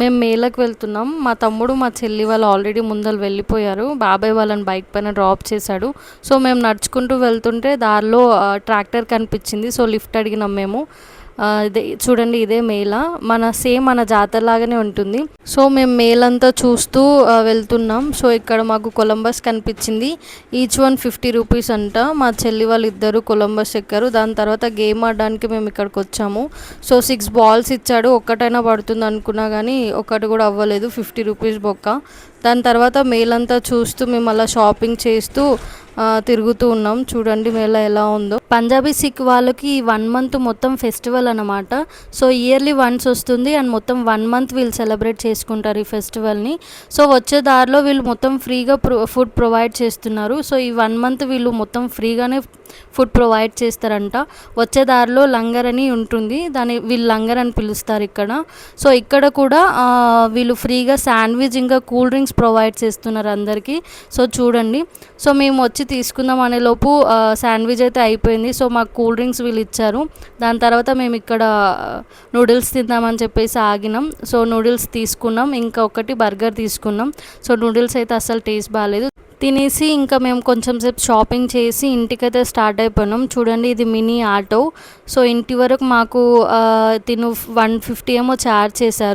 మేము మేళకి వెళ్తున్నాం. మా తమ్ముడు, మా చెల్లి వాళ్ళు ఆల్రెడీ ముందల వెళ్ళిపోయారు. బాబాయ్ వాళ్ళని బైక్ పైన డ్రాప్ చేశాడు. సో, మేము నడుచుకుంటూ వెళ్తుంటే దారిలో ట్రాక్టర్ కనిపించింది. సో, లిఫ్ట్ అడిగినాం మేము. ఇదే చూడండి, ఇదే మేళ. మన జాతరలాగానే ఉంటుంది. సో, మేము మేళంతా చూస్తూ వెళ్తున్నాం. సో, ఇక్కడ మాకు కొలంబస్ కనిపించింది. ఈచ్ వన్ 50 రూపీస్ అంట. మా చెల్లి వాళ్ళు ఇద్దరు కొలంబస్ ఎక్కారు. దాని తర్వాత గేమ్ ఆడడానికి మేము ఇక్కడికి వచ్చాము. సో, 6 బాల్స్ ఇచ్చాడు. ఒక్కటైనా పడుతుంది అనుకున్నా కానీ ఒక్కటి కూడా అవ్వలేదు. 50 రూపీస్ బొక్క. దాని తర్వాత మేళంతా చూస్తూ మేము అలా షాపింగ్ చేస్తూ తిరుగుతూ ఉన్నాం. చూడండి మేళ ఎలా ఉందో. పంజాబీ సిక్ వాళ్ళకి 1 మంత్ మొత్తం ఫెస్టివల్ అన్నమాట. సో, ఇయర్లీ వన్స్ వస్తుంది అండ్ మొత్తం 1 మంత్ వీళ్ళు సెలబ్రేట్ చేసుకుంటారు ఈ ఫెస్టివల్ని. సో, వచ్చే దారిలో వీళ్ళు మొత్తం ఫ్రీగా ఫుడ్ ప్రొవైడ్ చేస్తున్నారు. సో, ఈ 1 మంత్ వీళ్ళు మొత్తం ఫ్రీగానే ఫుడ్ ప్రొవైడ్ చేస్తారంట. వచ్చే దారిలో లంగర్ అని ఉంటుంది, వీళ్ళు లంగర్ అని పిలుస్తారు ఇక్కడ. సో, ఇక్కడ కూడా వీళ్ళు ఫ్రీగా శాండ్విచ్ ఇంకా కూల్ డ్రింక్స్ ప్రొవైడ్ చేస్తున్నారు అందరికీ. సో, చూడండి. సో, మేము వచ్చి తీసుకుందాం అనే లోపు శాండ్విచ్ అయితే అయిపోయింది. సో, మాకు కూల్ డ్రింక్స్ వీళ్ళు ఇచ్చారు. దాని తర్వాత మేము ఇక్కడ నూడిల్స్ తిందామని చెప్పేసి ఆగినాం. సో, నూడిల్స్ తీసుకున్నాం, ఇంకా ఒకటి బర్గర్ తీసుకున్నాం. సో, నూడిల్స్ అయితే అస్సలు టేస్ట్ బాగాలేదు. తినేసి ఇంకా మేము కొంచెం సేపు షాపింగ్ చేసి ఇంటికైతే స్టార్ట్ అయిపోయినాం. చూడండి, ఇది మినీ ఆటో. సో, ఇంటి వరకు మాకు తిను 150 ఏమో ఛార్జ్ చేశారు.